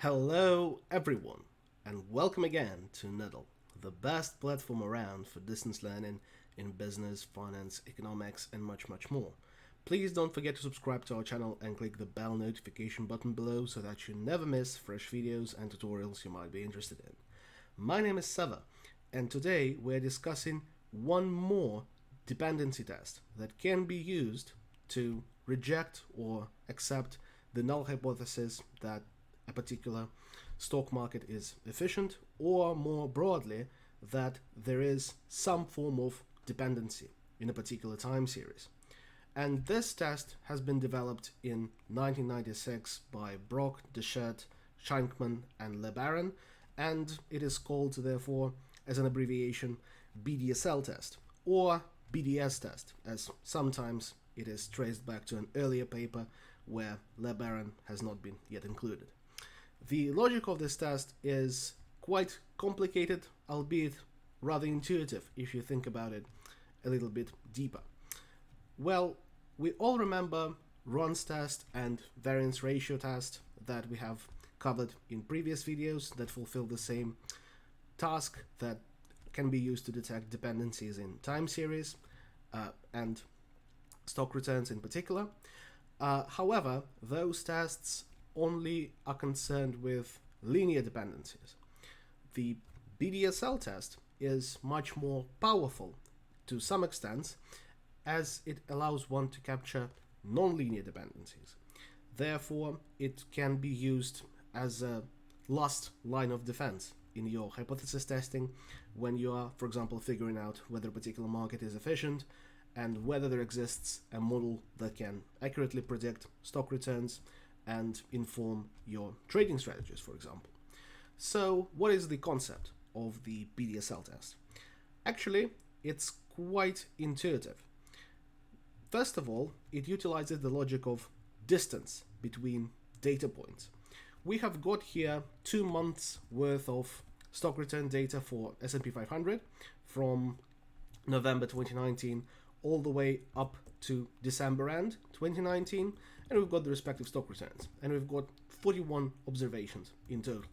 Hello, everyone, and welcome again to NEDL, the best platform around for distance learning in business, finance, economics, and much, much more. Please don't forget to subscribe to our channel and click the bell notification button below so that you never miss fresh videos and tutorials you might be interested in. My name is Seva, and today we're discussing one more dependency test that can be used to reject or accept the null hypothesis that a particular stock market is efficient, or more broadly, that there is some form of dependency in a particular time series. And this test has been developed in 1996 by Brock-Dechert-Scheinkman-LeBaron, and it is called, therefore, as an abbreviation, BDSL test, or BDS test, as sometimes it is traced back to an earlier paper where LeBaron has not been yet included. The logic of this test is quite complicated, albeit rather intuitive if you think about it a little bit deeper. Well, we all remember runs test and variance ratio test that we have covered in previous videos that fulfill the same task, that can be used to detect dependencies in time series and stock returns in particular. However, those tests only are concerned with linear dependencies. The BDSL test is much more powerful to some extent, as it allows one to capture nonlinear dependencies. Therefore, it can be used as a last line of defense in your hypothesis testing when you are, for example, figuring out whether a particular market is efficient and whether there exists a model that can accurately predict stock returns and inform your trading strategies, for example. So, what is the concept of the BDSL test? Actually, it's quite intuitive. First of all, it utilizes the logic of distance between data points. We have got here 2 months worth of stock return data for S&P 500 from November 2019 all the way up to December end 2019, and we've got the respective stock returns, and we've got 41 observations in total.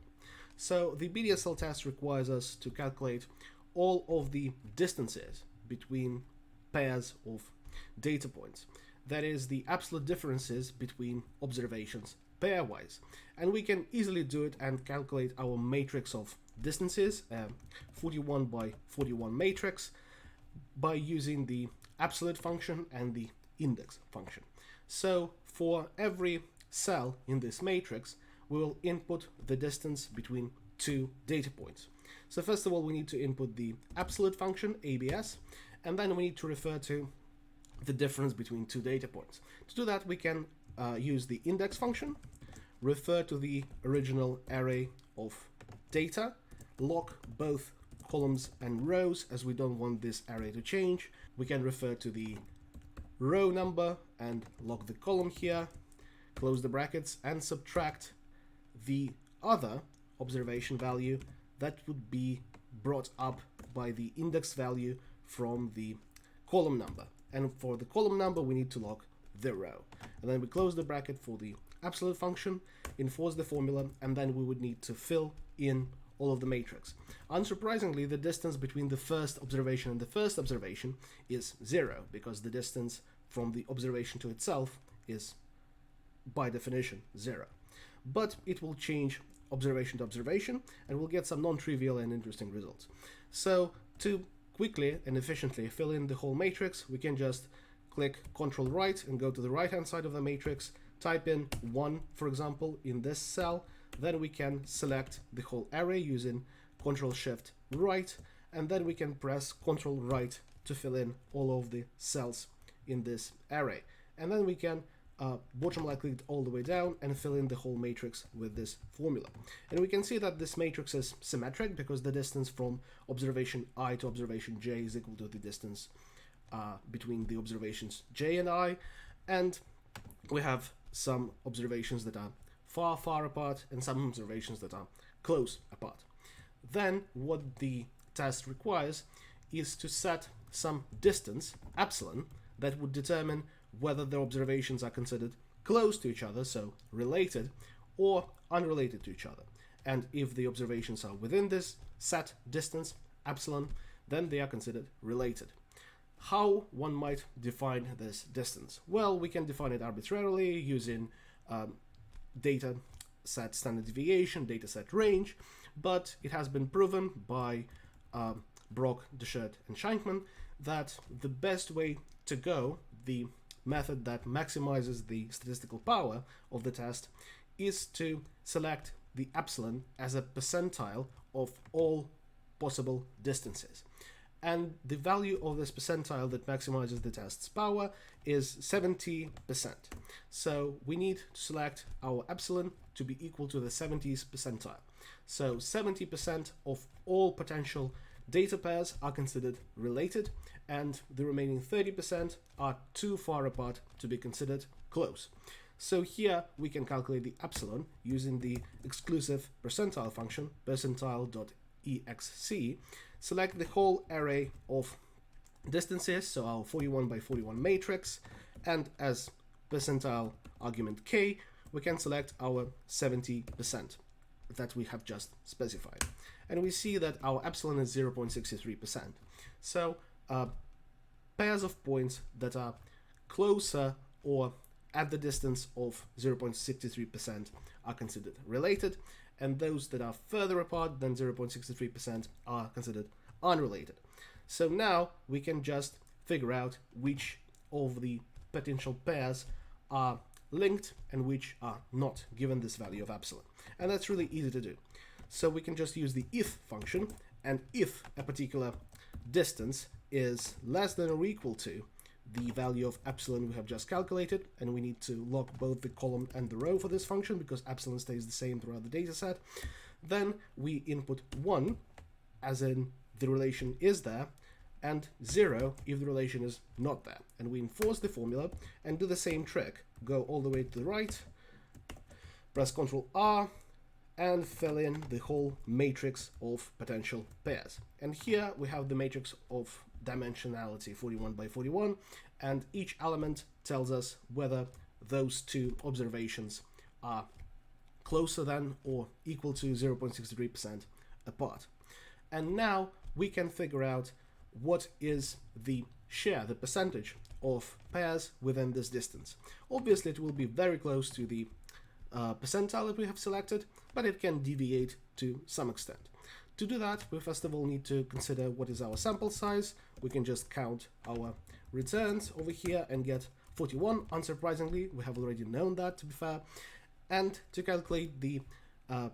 So the BDSL test requires us to calculate all of the distances between pairs of data points. That is, the absolute differences between observations pairwise. And we can easily do it and calculate our matrix of distances, 41 by 41 matrix, by using the absolute function and the index function. So for every cell in this matrix, we will input the distance between two data points. So first of all, we need to input the absolute function, ABS, and then we need to refer to the difference between two data points. To do that, we can use the index function, refer to the original array of data, lock both columns and rows, as we don't want this array to change. We can refer to the row number and lock the column here, close the brackets, and subtract the other observation value that would be brought up by the index value from the column number. And for the column number, we need to lock the row. And then we close the bracket for the absolute function, enforce the formula, and then we would need to fill in all of the matrix. Unsurprisingly, the distance between the first observation and the first observation is 0, because the distance from the observation to itself is, by definition, 0. But it will change observation to observation, and we'll get some non-trivial and interesting results. So to quickly and efficiently fill in the whole matrix, we can just click Ctrl right and go to the right hand side of the matrix, type in 1, for example, in this cell. Then we can select the whole array using Ctrl Shift right, and then we can press Ctrl right to fill in all of the cells in this array. And then we can bottom right click all the way down and fill in the whole matrix with this formula. And we can see that this matrix is symmetric because the distance from observation I to observation J is equal to the distance between the observations J and I. And we have some observations that are far apart and some observations that are close apart. Then what the test requires is to set some distance, epsilon, that would determine whether the observations are considered close to each other, so related, or unrelated to each other. And if the observations are within this set distance, epsilon, then they are considered related. How one might define this distance? Well, we can define it arbitrarily using data set standard deviation, data set range, but it has been proven by Brock-Dechert-Scheinkman that the best way to go, the method that maximizes the statistical power of the test, is to select the epsilon as a percentile of all possible distances. And the value of this percentile that maximizes the test's power is 70%. So we need to select our epsilon to be equal to the 70th percentile. So 70% of all potential data pairs are considered related, and the remaining 30% are too far apart to be considered close. So here we can calculate the epsilon using the exclusive percentile function, percentile.exc, select the whole array of distances, so our 41 by 41 matrix, and as percentile argument k, we can select our 70% that we have just specified. And we see that our epsilon is 0.63%. So pairs of points that are closer or at the distance of 0.63% are considered related, and those that are further apart than 0.63% are considered unrelated. So now we can just figure out which of the potential pairs are linked and which are not, given this value of epsilon. And that's really easy to do. So we can just use the if function, and if a particular distance is less than or equal to the value of epsilon we have just calculated, and we need to log both the column and the row for this function because epsilon stays the same throughout the data set, then we input 1 as in the relation is there, and 0 if the relation is not there. And we enforce the formula and do the same trick. Go all the way to the right, press Ctrl R, and fill in the whole matrix of potential pairs. And here we have the matrix of dimensionality 41 by 41, and each element tells us whether those two observations are closer than or equal to 0.63% apart. And now we can figure out what is the share, the percentage of pairs within this distance. Obviously it will be very close to the percentile that we have selected, but it can deviate to some extent. To do that, we first of all need to consider what is our sample size. We can just count our returns over here and get 41. Unsurprisingly, we have already known that, to be fair. And to calculate the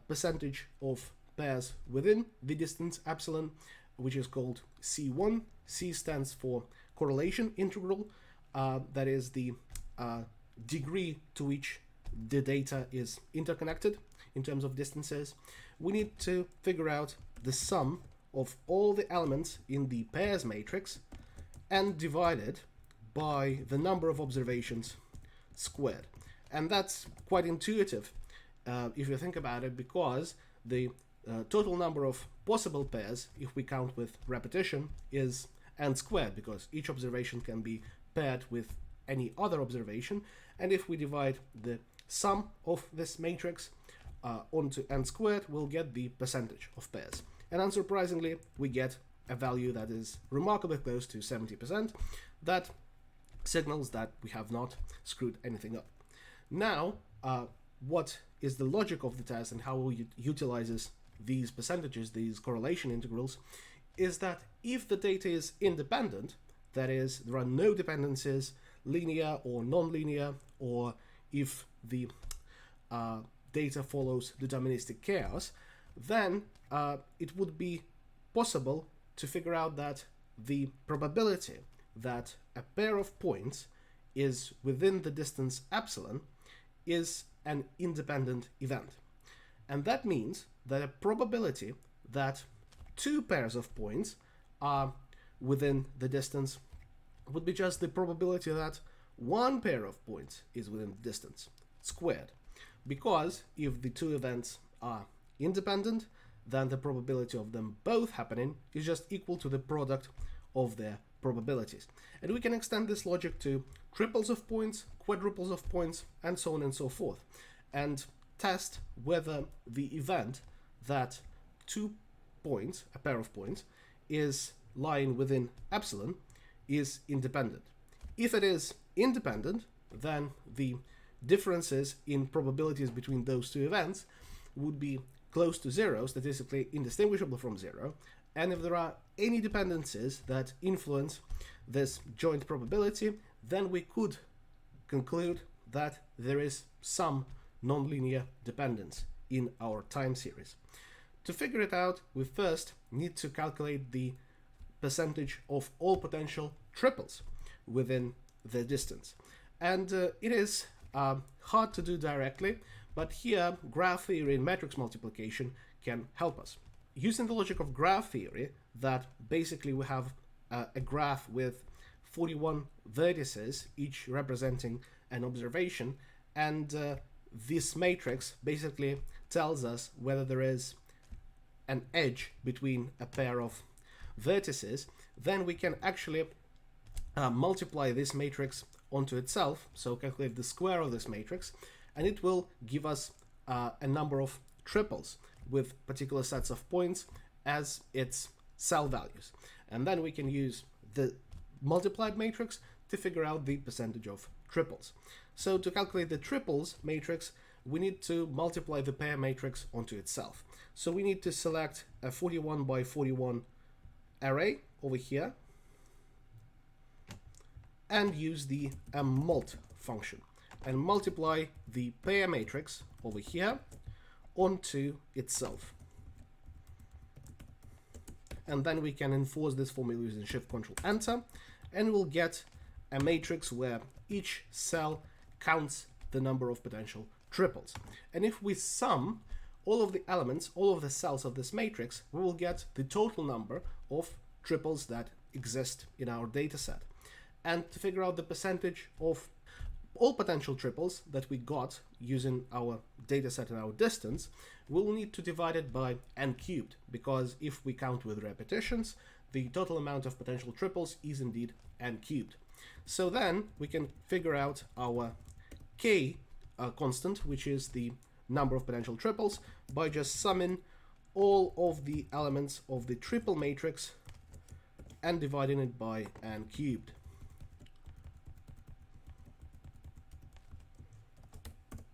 percentage of pairs within the distance epsilon, which is called C1. C stands for correlation integral. That is the degree to which the data is interconnected in terms of distances. We need to figure out the sum of all the elements in the pairs matrix and divide it by the number of observations squared. And that's quite intuitive if you think about it, because the total number of possible pairs, if we count with repetition, is n squared, because each observation can be paired with any other observation. And if we divide the sum of this matrix onto n squared, we'll get the percentage of pairs. And unsurprisingly, we get a value that is remarkably close to 70%. That signals that we have not screwed anything up. Now, what is the logic of the test and how it utilizes these percentages, these correlation integrals, is that if the data is independent, that is, there are no dependencies, linear or non-linear, or if the data follows deterministic chaos, then it would be possible to figure out that the probability that a pair of points is within the distance epsilon is an independent event. And that means that a probability that two pairs of points are within the distance would be just the probability that one pair of points is within the distance squared. Because if the two events are independent, then the probability of them both happening is just equal to the product of their probabilities. And we can extend this logic to triples of points, quadruples of points, and so on and so forth. And test whether the event that 2 points, a pair of points, is lying within epsilon is independent. If it is independent, then the differences in probabilities between those two events would be close to zero, statistically indistinguishable from zero. And if there are any dependencies that influence this joint probability, then we could conclude that there is some nonlinear dependence in our time series. To figure it out, we first need to calculate the percentage of all potential triples within the distance. And it is hard to do directly, but here graph theory and matrix multiplication can help us. Using the logic of graph theory, that basically we have a graph with 41 vertices, each representing an observation, and this matrix basically tells us whether there is an edge between a pair of vertices, then we can actually multiply this matrix onto itself, so calculate the square of this matrix, and it will give us a number of triples with particular sets of points as its cell values. And then we can use the multiplied matrix to figure out the percentage of triples. So to calculate the triples matrix, we need to multiply the pair matrix onto itself. So we need to select a 41 by 41 array over here and use the mult function and multiply the pair matrix over here onto itself. And then we can enforce this formula using Shift-Control-Enter, and we'll get a matrix where each cell counts the number of potential triples. And if we sum all of the elements, all of the cells of this matrix, we will get the total number of triples that exist in our data set. And to figure out the percentage of all potential triples that we got using our data set and our distance, we'll need to divide it by n cubed, because if we count with repetitions, the total amount of potential triples is indeed n cubed. So then we can figure out our k constant, which is the number of potential triples, by just summing all of the elements of the triple matrix and dividing it by n cubed.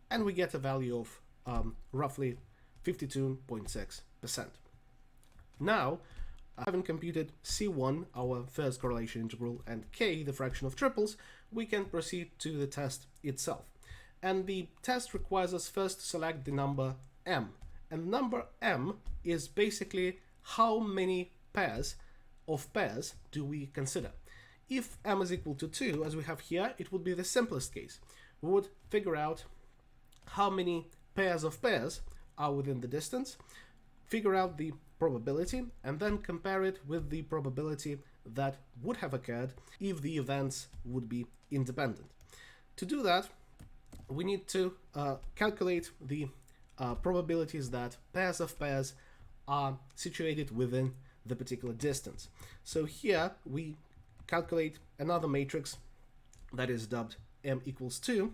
And we get a value of roughly 52.6%. Now, having computed C1, our first correlation integral, and K, the fraction of triples, we can proceed to the test itself. And the test requires us first to select the number m. And the number m is basically how many pairs of pairs do we consider. If m is equal to 2, as we have here, it would be the simplest case. We would figure out how many pairs of pairs are within the distance, figure out the probability, and then compare it with the probability that would have occurred if the events would be independent. To do that, we need to calculate the probabilities that pairs of pairs are situated within the particular distance. So here we calculate another matrix that is dubbed m equals 2,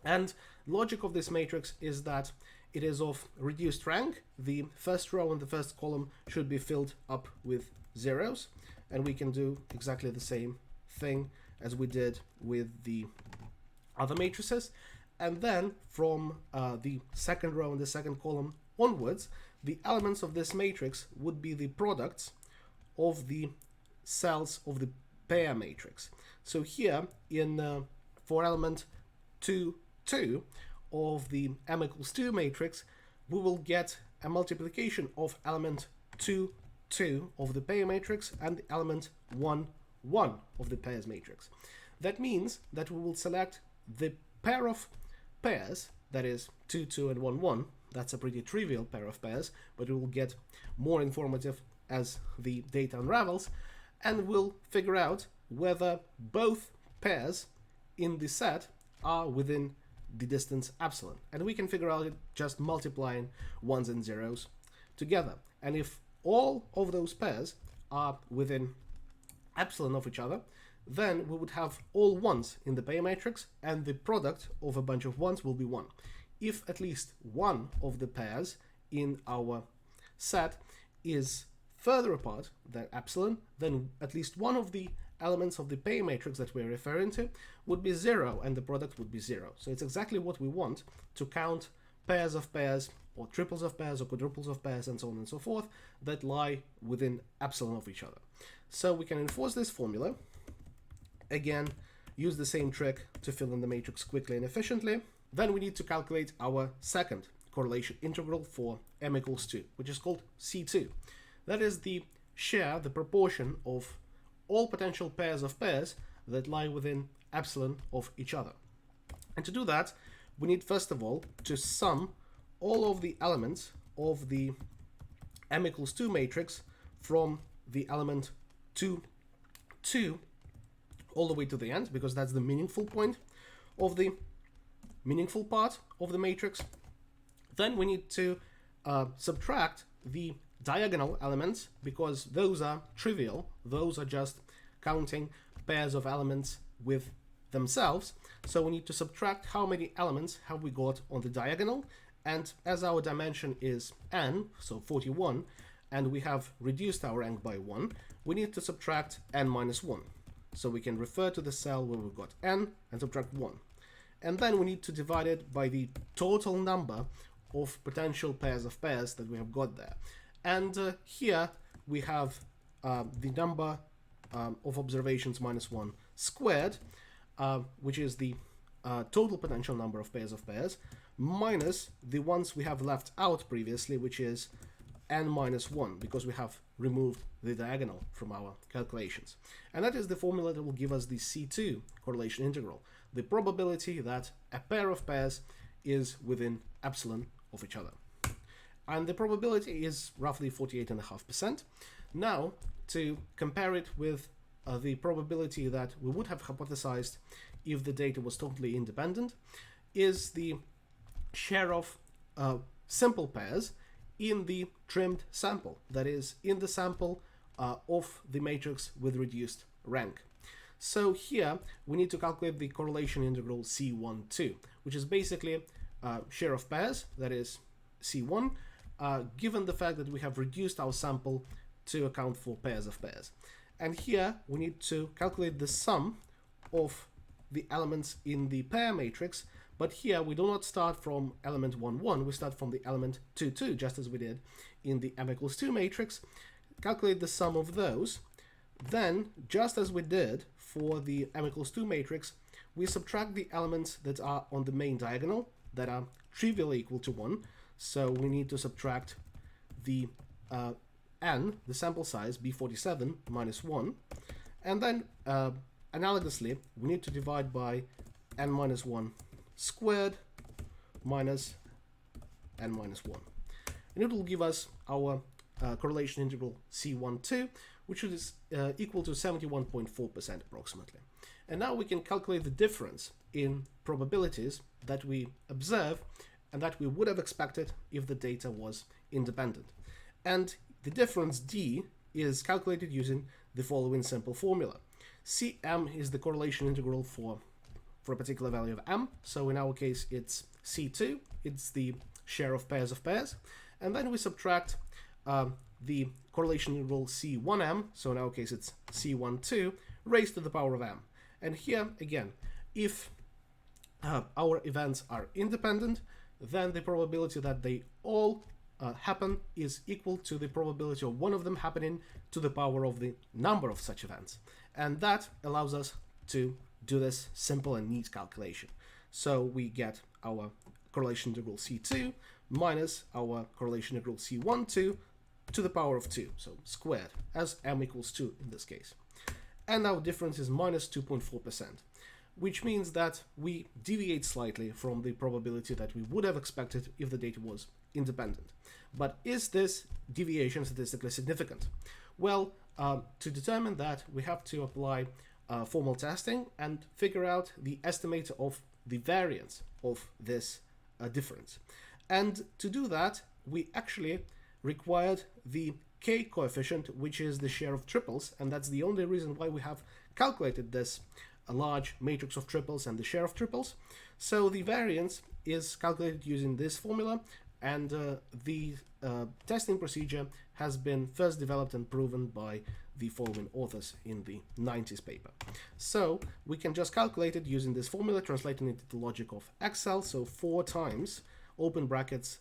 and logic of this matrix is that it is of reduced rank. The first row and the first column should be filled up with zeros, and we can do exactly the same thing as we did with the other matrices. And then from the second row and the second column onwards, the elements of this matrix would be the products of the cells of the pair matrix. So here in for element 2, 2 of the m equals 2 matrix, we will get a multiplication of element 2, 2 of the pair matrix and the element 1, 1 of the pairs matrix. That means that we will select the pair of pairs, that is 2, 2 and 1, 1. That's a pretty trivial pair of pairs, but it will get more informative as the data unravels, and we'll figure out whether both pairs in the set are within the distance epsilon. And we can figure out it just multiplying ones and zeros together. And if all of those pairs are within epsilon of each other, then we would have all ones in the pair matrix, and the product of a bunch of ones will be 1. if at least one of the pairs in our set is further apart than epsilon, then at least one of the elements of the pair matrix that we're referring to would be 0, and the product would be 0. So it's exactly what we want to count pairs of pairs, or triples of pairs, or quadruples of pairs, and so on and so forth, that lie within epsilon of each other. So we can enforce this formula. Again, use the same trick to fill in the matrix quickly and efficiently. Then we need to calculate our second correlation integral for m equals 2, which is called C2. That is the share, the proportion of all potential pairs of pairs that lie within epsilon of each other. And to do that, we need first of all to sum all of the elements of the m equals 2 matrix from the element 2, 2 all the way to the end, because that's the meaningful point of the meaningful part of the matrix. Then we need to subtract the diagonal elements, because those are trivial. Those are just counting pairs of elements with themselves. So we need to subtract how many elements have we got on the diagonal. And as our dimension is n, so 41, and we have reduced our rank by 1, we need to subtract n minus 1. So we can refer to the cell where we've got n and subtract 1. And then we need to divide it by the total number of potential pairs of pairs that we have got there. And here we have the number of observations minus 1 squared, which is the total potential number of pairs, minus the ones we have left out previously, which is n minus 1, because we have removed the diagonal from our calculations. And that is the formula that will give us the C2 correlation integral, the probability that a pair of pairs is within epsilon of each other. And the probability is roughly 48.5%. Now, to compare it with the probability that we would have hypothesized if the data was totally independent, is the share of simple pairs in the trimmed sample, that is, in the sample of the matrix with reduced rank. So here we need to calculate the correlation integral C12, which is basically share of pairs, that is C1, given the fact that we have reduced our sample to account for pairs of pairs. And here we need to calculate the sum of the elements in the pair matrix, but here we do not start from element 1, 1, we start from the element 2, 2, just as we did in the m equals 2 matrix. Calculate the sum of those. Then, just as we did for the m equals 2 matrix, we subtract the elements that are on the main diagonal, that are trivially equal to 1. So we need to subtract the n, the sample size, B47, minus 1. And then, analogously, we need to divide by n minus 1 squared minus n minus 1. And it will give us our correlation integral C12, which is equal to 71.4% approximately. And now we can calculate the difference in probabilities that we observe and that we would have expected if the data was independent. And the difference D is calculated using the following simple formula. Cm is the correlation integral for a particular value of m. So in our case, it's C2. It's the share of pairs. And then we subtract the correlation integral C1m. So in our case, it's C12 raised to the power of m. And here, again, if our events are independent, then the probability that they all happen is equal to the probability of one of them happening to the power of the number of such events. And that allows us to do this simple and neat calculation. So we get our correlation integral C2 minus our correlation integral C12 to the power of 2, so squared, as m equals 2 in this case. And our difference is minus 2.4%, which means that we deviate slightly from the probability that we would have expected if the data was independent. But is this deviation statistically significant? Well, to determine that, we have to apply formal testing and figure out the estimate of the variance of this difference. And to do that, we actually required the k coefficient, which is the share of triples, and that's the only reason why we have calculated this large matrix of triples and the share of triples. So the variance is calculated using this formula, and the testing procedure has been first developed and proven by the following authors in the 90s paper. So we can just calculate it using this formula, translating it into the logic of Excel. So 4 times, open brackets,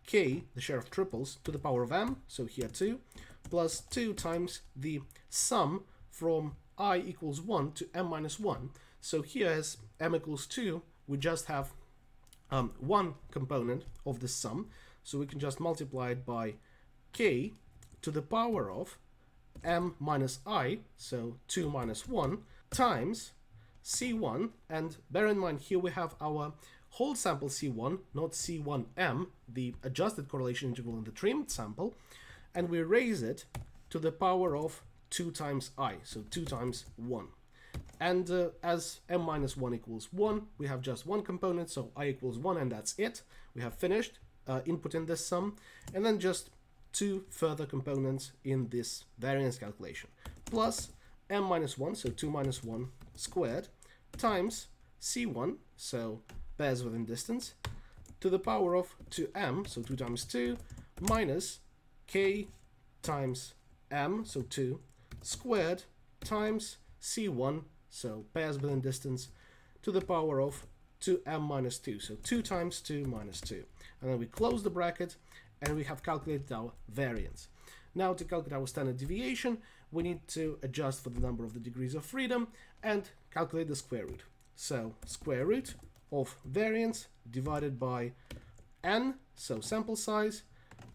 k, the share of triples, to the power of m, so here 2, plus 2 times the sum from I equals 1 to m minus 1. So here as m equals 2, we just have one component of the sum, so we can just multiply it by k to the power of m minus I, so 2 minus 1, times C1, and bear in mind here we have our whole sample C1, not C1m, the adjusted correlation integral in the trimmed sample, and we raise it to the power of 2 times I, so 2 times 1. And as m minus 1 equals 1, we have just one component, so I equals 1, and that's it. We have finished inputting this sum, and then just 2 further components in this variance calculation, plus m minus 1, so 2 minus 1 squared, times C1, so pairs within distance, to the power of 2m, so 2 times 2, minus k times m, so 2, squared, times C1, so pairs within distance, to the power of 2m minus 2, so 2 times 2 minus 2. And then we close the bracket, and we have calculated our variance. Now to calculate our standard deviation, we need to adjust for the number of the degrees of freedom and calculate the square root. So square root of variance divided by n, so sample size,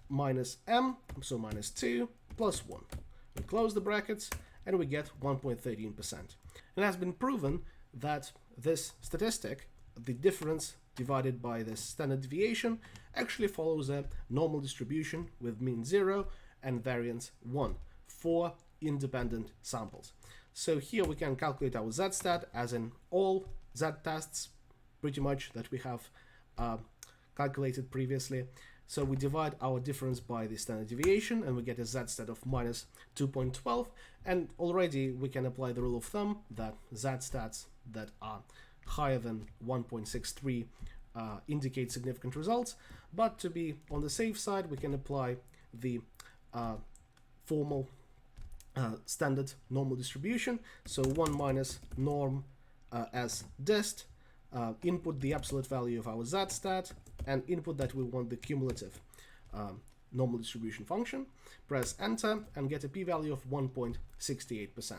minus m, so minus 2, plus 1. We close the brackets, and we get 1.13%. It has been proven that this statistic, the difference divided by the standard deviation, actually follows a normal distribution with mean 0 and variance 1 for independent samples. So here we can calculate our zstat, as in all z-tests pretty much that we have calculated previously. So we divide our difference by the standard deviation, and we get a z-stat of minus 2.12, and already we can apply the rule of thumb that z-stats that are higher than 1.63 indicate significant results, but to be on the safe side, we can apply the formal standard normal distribution. So 1 minus norm as dist, input the absolute value of our z-stat, and input that we want the cumulative normal distribution function, press enter, and get a p-value of 1.68%.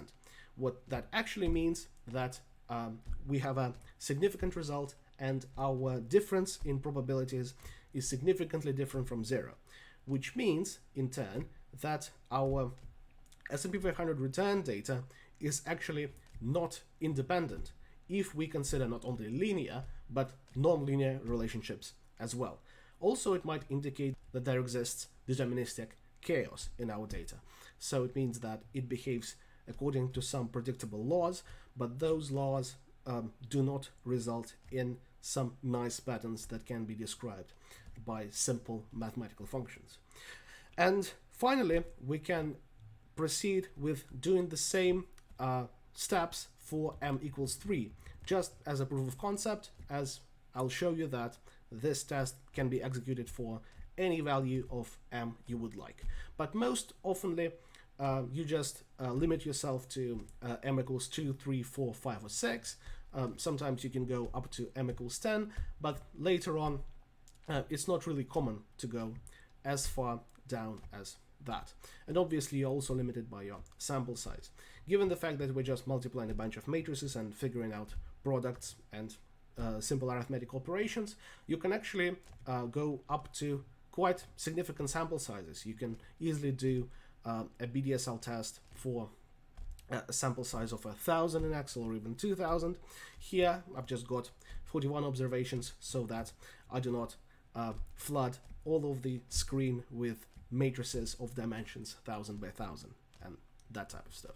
What that actually means that we have a significant result, and our difference in probabilities is significantly different from 0, which means, in turn, that our S&P 500 return data is actually not independent if we consider not only linear, but nonlinear relationships as well. Also, it might indicate that there exists deterministic chaos in our data. So it means that it behaves according to some predictable laws, but those laws do not result in some nice patterns that can be described by simple mathematical functions. And finally, we can proceed with doing the same steps for m equals 3, just as a proof of concept, as I'll show you that this test can be executed for any value of m you would like. But most oftenly, you just limit yourself to m equals 2, 3, 4, 5, or 6. Sometimes you can go up to m equals 10, but later on, it's not really common to go as far down as that. And obviously, you're also limited by your sample size. Given the fact that we're just multiplying a bunch of matrices and figuring out products and simple arithmetic operations, you can actually go up to quite significant sample sizes. You can easily do a BDSL test for a sample size of 1,000 in Excel, or even 2,000. Here, I've just got 41 observations so that I do not flood all of the screen with matrices of dimensions 1,000 by 1,000 and that type of stuff.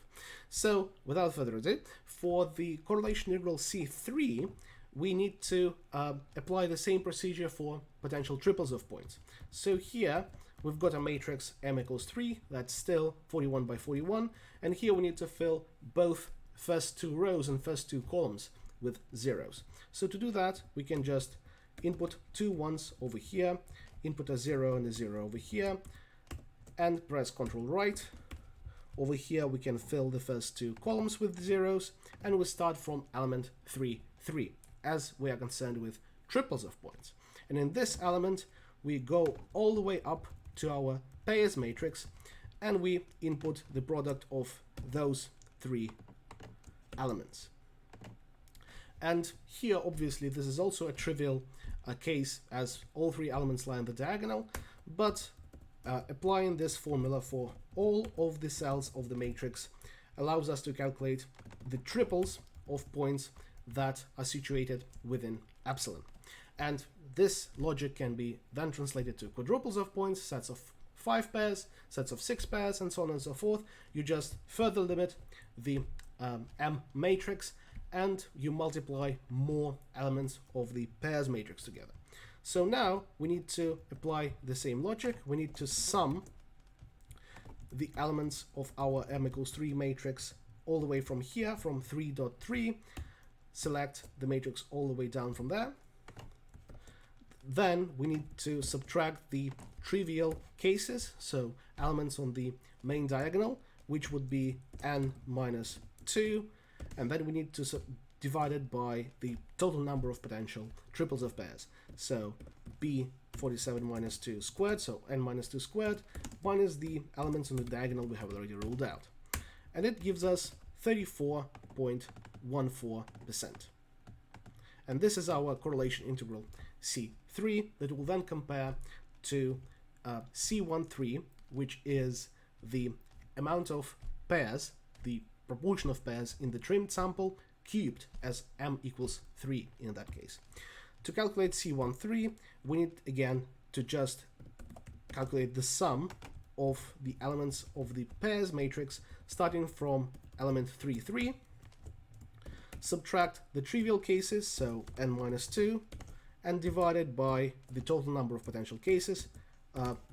So, without further ado, for the correlation integral C3, we need to apply the same procedure for potential triples of points. So here, we've got a matrix m equals 3, that's still 41 by 41, and here we need to fill both first 2 rows and first 2 columns with zeros. So to do that, we can just input 2 ones over here, input a 0 and a 0 over here, and press Ctrl right. Over here we can fill the first two columns with zeros, and we start from element 3, 3, as we are concerned with triples of points. And in this element we go all the way up to our pairs matrix, and we input the product of those three elements. And here obviously this is also a trivial case, as all three elements lie in the diagonal, but applying this formula for all of the cells of the matrix allows us to calculate the triples of points that are situated within epsilon. And this logic can be then translated to quadruples of points, sets of 5 pairs, sets of 6 pairs, and so on and so forth. You just further limit the M matrix, and you multiply more elements of the pairs matrix together. So now we need to apply the same logic. We need to sum the elements of our M equals 3 matrix all the way from here, from 3.3, select the matrix all the way down from there. Then we need to subtract the trivial cases, so elements on the main diagonal, which would be n minus 2, and then we need to divide it by the total number of potential triples of pairs. So b47 minus 2 squared, so n minus 2 squared, minus the elements on the diagonal we have already ruled out. And it gives us 34.14%. And this is our correlation integral C3 that will then compare to C13, which is the amount of pairs, the proportion of pairs in the trimmed sample cubed, as M equals 3 in that case. To calculate C13, we need again to just calculate the sum of the elements of the pairs matrix starting from element 3, 3, subtract the trivial cases, so n minus 2, and divide it by the total number of potential cases,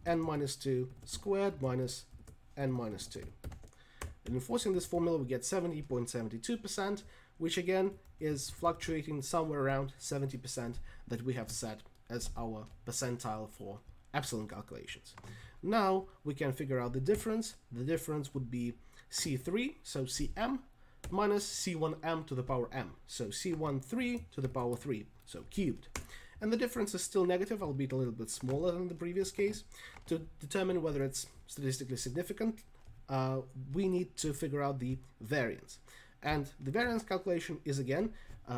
n minus 2 squared minus n minus 2. And enforcing this formula, we get 70.72%, which again is fluctuating somewhere around 70% that we have set as our percentile for epsilon calculations. Now we can figure out the difference. The difference would be C3, so Cm, minus C1m to the power m, so C13 to the power 3, so cubed. And the difference is still negative, albeit a little bit smaller than the previous case. To determine whether it's statistically significant, we need to figure out the variance. And the variance calculation is again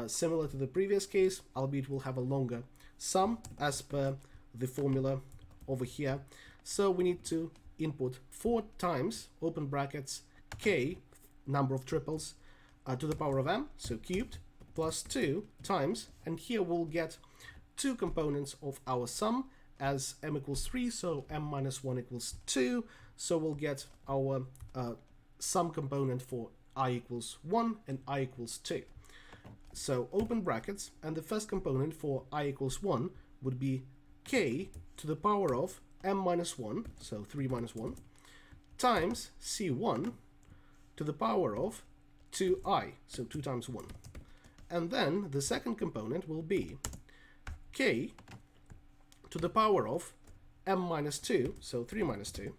similar to the previous case, albeit we'll have a longer sum as per the formula over here. So we need to input 4 times, open brackets, k, number of triples, to the power of m, so cubed, plus 2 times, and here we'll get 2 components of our sum as m equals 3, so m minus 1 equals 2, so we'll get our sum component for I equals 1 and I equals 2. So open brackets, and the first component for I equals 1 would be k to the power of m minus 1, so 3 minus 1, times c1 to the power of 2i, so 2 times 1. And then the second component will be k to the power of m minus 2, so 3 minus 2,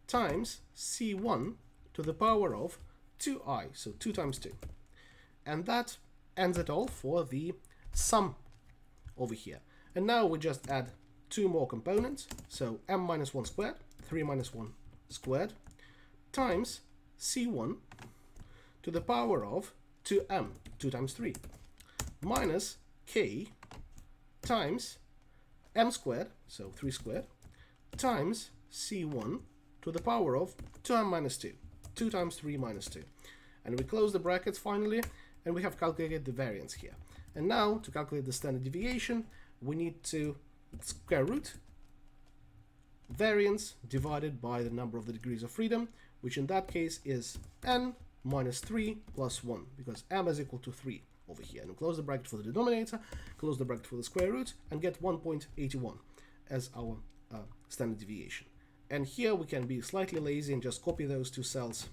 times c1 to the power of 2i, so 2 times 2. And that ends it all for the sum over here. And now we just add 2 more components, so m minus 1 squared, 3 minus 1 squared, times c1 to the power of 2m, 2 times 3, minus k times m squared, so 3 squared, times c1 to the power of 2m minus 2, 2 times 3 minus 2. And we close the brackets finally, and we have calculated the variance here. And now, to calculate the standard deviation, we need to square root variance divided by the number of the degrees of freedom, which in that case is n minus 3 plus 1, because m is equal to 3 over here. And we close the bracket for the denominator, close the bracket for the square root, and get 1.81 as our standard deviation. And here we can be slightly lazy and just copy those 2 cells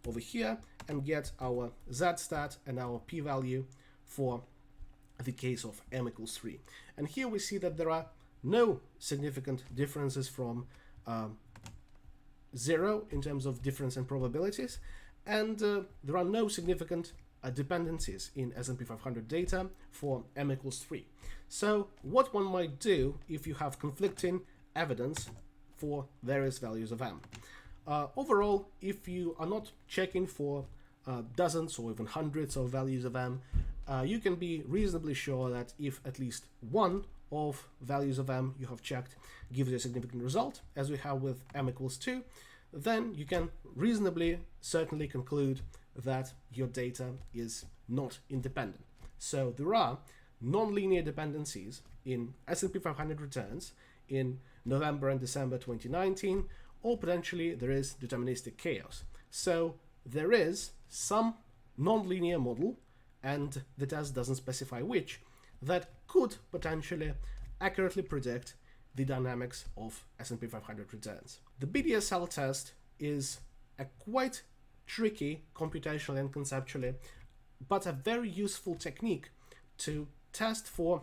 over here and get our zstat and our p-value for the case of m equals 3. And here we see that there are no significant differences from 0 in terms of difference in probabilities, and there are no significant dependencies in S&P 500 data for m equals 3. So what one might do if you have conflicting evidence for various values of m. Overall, if you are not checking for dozens or even hundreds of values of m, you can be reasonably sure that if at least one of values of m you have checked gives you a significant result, as we have with m equals 2, then you can reasonably certainly conclude that your data is not independent. So there are nonlinear dependencies in S&P 500 returns in November and December 2019, or potentially there is deterministic chaos. So there is some nonlinear model, and the test doesn't specify which, that could potentially accurately predict the dynamics of S&P 500 returns. The BDSL test is a quite tricky computationally and conceptually, but a very useful technique to test for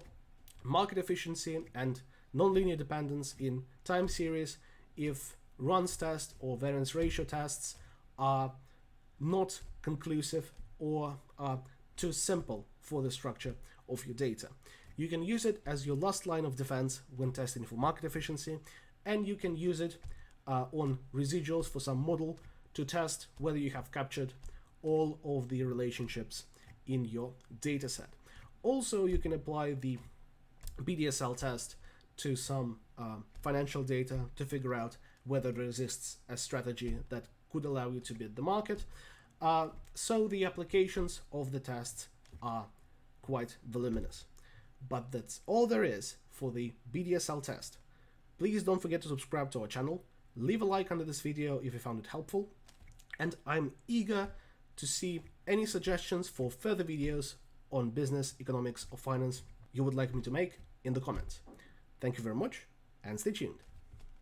market efficiency and nonlinear dependence in time series if runs test or variance ratio tests are not conclusive or are too simple for the structure of your data. You can use it as your last line of defense when testing for market efficiency, and you can use it on residuals for some model to test whether you have captured all of the relationships in your data set. Also, you can apply the BDSL test to some financial data to figure out whether there exists a strategy that could allow you to beat the market. So the applications of the tests are quite voluminous. But that's all there is for the BDSL test. Please don't forget to subscribe to our channel, leave a like under this video if you found it helpful, and I'm eager to see any suggestions for further videos on business, economics, or finance you would like me to make in the comments. Thank you very much, and stay tuned.